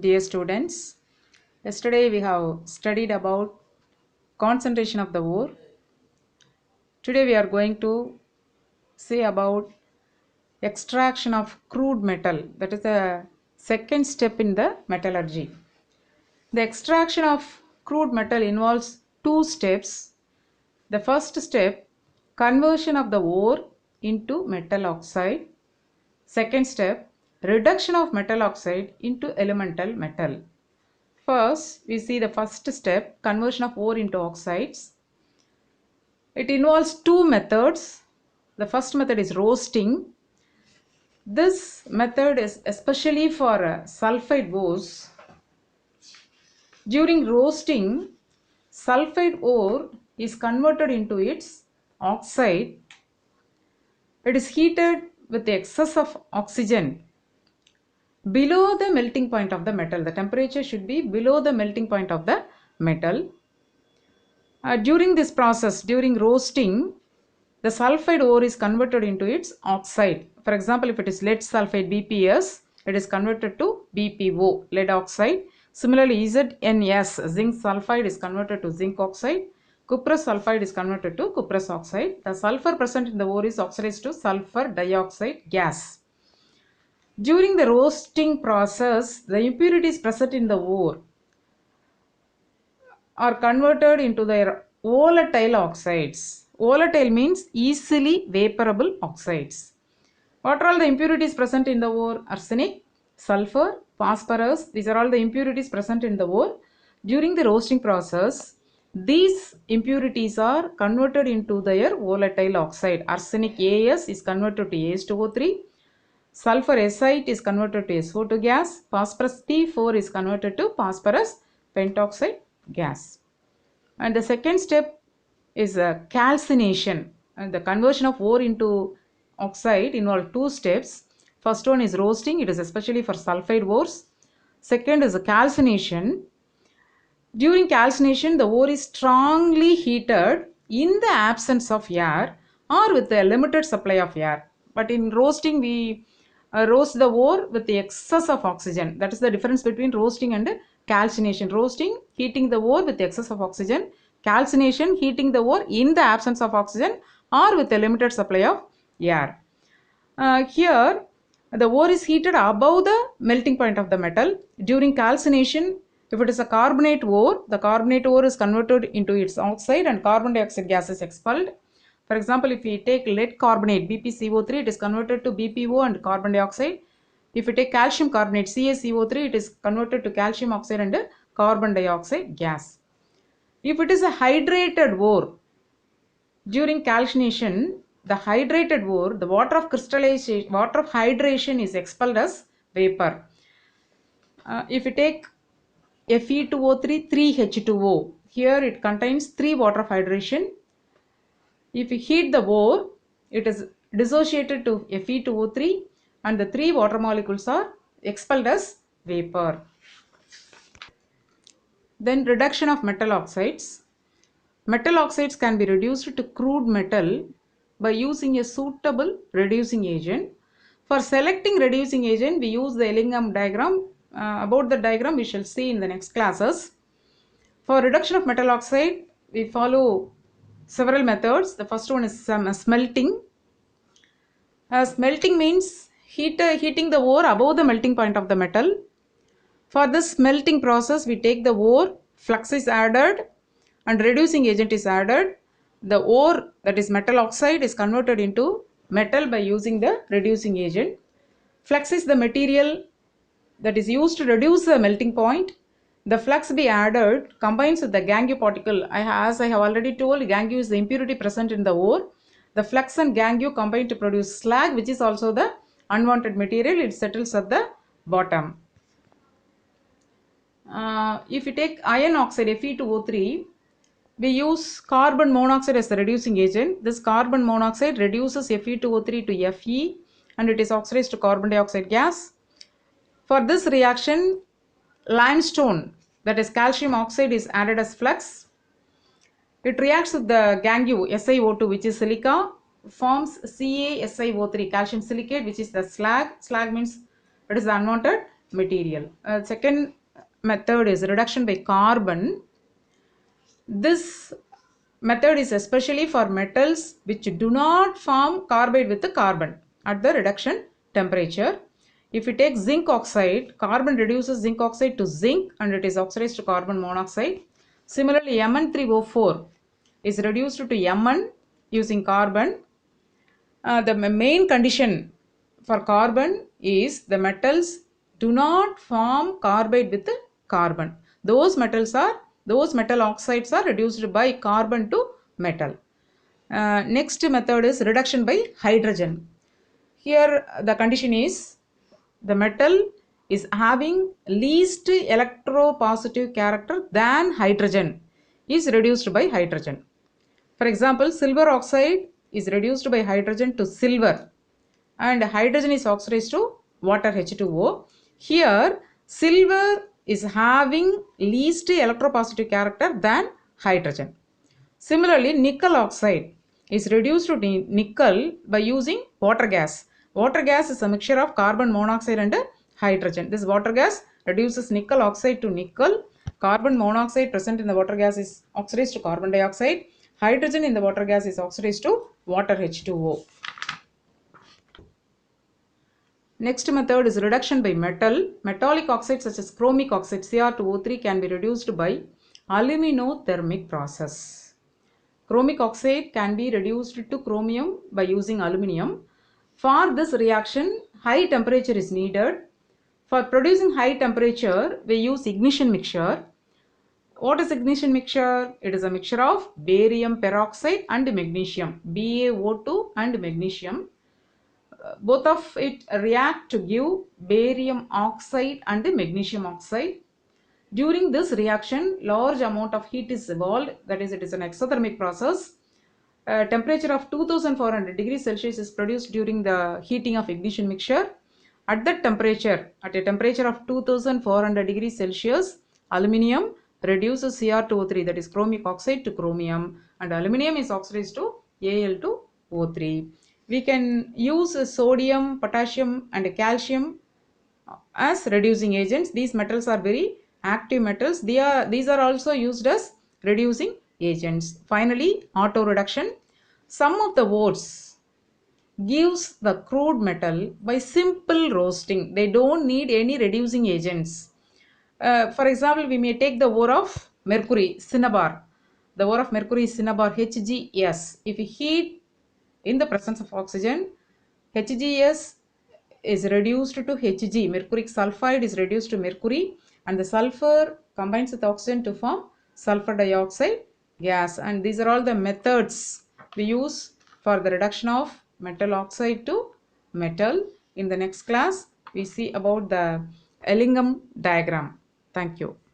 Dear students, yesterday we have studied about concentration of the ore. Today we are going to see about extraction of crude metal. That is the second step in the metallurgy. The extraction of crude metal involves two steps. The first step, conversion of the ore into metal oxide. Second step, reduction of metal oxide into elemental metal. First, we see the first step, conversion of ore into oxides. It involves two methods. The first method is roasting. This method is especially for sulfide ores. During roasting, sulfide ore is converted into its oxide. It is heated with the excess of oxygen below the melting point of the metal. The temperature should be below the melting point of the metal. During this process, during roasting, the sulfide ore is converted into its oxide. For example, if it is lead sulfide BPS, it is converted to BPO, lead oxide. Similarly, ZNS, zinc sulfide, is converted to zinc oxide. Cuprous sulfide is converted to cuprous oxide. The sulfur present in the ore is oxidized to sulfur dioxide gas. During the roasting process, the impurities present in the ore are converted into their volatile oxides. Volatile means easily vaporable oxides. What are all the impurities present in the ore? Arsenic, sulfur, phosphorus. These are all the impurities present in the ore. During the roasting process, these impurities are converted into their volatile oxide. Arsenic AS is converted to AS2O3. Sulfur acid is converted to SO2 gas. Phosphorus P4 is converted to phosphorus pentoxide gas. And the second step is calcination. And the conversion of ore into oxide involves two steps. First one is roasting. It is especially for sulfide ores. Second is calcination. During calcination, the ore is strongly heated in the absence of air or with a limited supply of air. But in roasting, we roast the ore with the excess of oxygen. That is the difference between roasting and calcination. Roasting, heating the ore with the excess of oxygen. Calcination, heating the ore in the absence of oxygen or with a limited supply of air. Here, the ore is heated above the melting point of the metal. During calcination, if it is a carbonate ore, the carbonate ore is converted into its oxide and carbon dioxide gas is expelled. For example, if we take lead carbonate, BpCO3, it is converted to BPO and carbon dioxide. If we take calcium carbonate, CaCO3, it is converted to calcium oxide and carbon dioxide gas. If it is a hydrated ore, during calcination, the hydrated ore, the water of crystallization, water of hydration is expelled as vapor. If we take Fe2O3, 3H2O, here it contains 3 water of hydration. If we heat the ore, it is dissociated to Fe2O3 and the 3 water molecules are expelled as vapor. Then reduction of metal oxides. Metal oxides can be reduced to crude metal by using a suitable reducing agent. For selecting reducing agent, we use the Ellingham diagram. About the diagram, we shall see in the next classes. For reduction of metal oxide, we follow several methods. The first one is smelting. Smelting means heating the ore above the melting point of the metal. For this smelting process, we take the ore, flux is added and reducing agent is added. The ore, that is metal oxide, is converted into metal by using the reducing agent. Flux is the material that is used to reduce the melting point. The flux be added combines with the gangue particle. As I have already told, gangue is the impurity present in the ore. The flux and gangue combine to produce slag, which is also the unwanted material. It settles at the bottom. If you take iron oxide, Fe2O3, we use carbon monoxide as the reducing agent. This carbon monoxide reduces Fe2O3 to Fe and it is oxidized to carbon dioxide gas. For this reaction, limestone, that is calcium oxide, is added as flux. It reacts with the gangue SiO2, which is silica, forms CaSiO3, calcium silicate, which is the slag. Slag means it is the unwanted material. Second method is reduction by carbon. This method is especially for metals which do not form carbide with the carbon at the reduction temperature. If we take zinc oxide, carbon reduces zinc oxide to zinc and it is oxidized to carbon monoxide. Similarly, Mn3O4 is reduced to Mn using carbon. The main condition for carbon is the metals do not form carbide with carbon. Those metal oxides are reduced by carbon to metal. Next method is reduction by hydrogen. Here the condition is the metal is having least electropositive character than hydrogen is reduced by hydrogen. For example, silver oxide is reduced by hydrogen to silver and hydrogen is oxidized to water H2O. Here, silver is having least electropositive character than hydrogen. Similarly, nickel oxide is reduced to nickel by using water gas. Water gas is a mixture of carbon monoxide and hydrogen. This water gas reduces nickel oxide to nickel. Carbon monoxide present in the water gas is oxidized to carbon dioxide. Hydrogen in the water gas is oxidized to water H2O. Next method is reduction by metal. Metallic oxides such as chromic oxide Cr2O3 can be reduced by aluminothermic process. Chromic oxide can be reduced to chromium by using aluminium. For this reaction, high temperature is needed. For producing high temperature, we use ignition mixture. What is ignition mixture? It is a mixture of barium peroxide and magnesium, BaO2 and magnesium. Both of it react to give barium oxide and magnesium oxide. During this reaction, large amount of heat is evolved, that is, it is an exothermic process. Temperature of 2400 degrees Celsius is produced during the heating of ignition mixture. At that temperature, at a temperature of 2400 degrees Celsius, aluminium reduces Cr2O3, that is chromic oxide, to chromium, and aluminium is oxidized to Al2O3. We can use sodium, potassium and calcium as reducing agents. These metals are very active metals. These are also used as reducing agents. Finally, auto reduction. Some of the ores gives the crude metal by simple roasting. They don't need any reducing agents. For example, we may take the ore of mercury, cinnabar. The ore of mercury is cinnabar, HGS. If we heat in the presence of oxygen, HGS is reduced to Hg. Mercuric sulfide is reduced to mercury and the sulfur combines with oxygen to form sulfur dioxide gas. And these are all the methods we use for the reduction of metal oxide to metal. In the next class, we see about the Ellingham diagram. Thank you.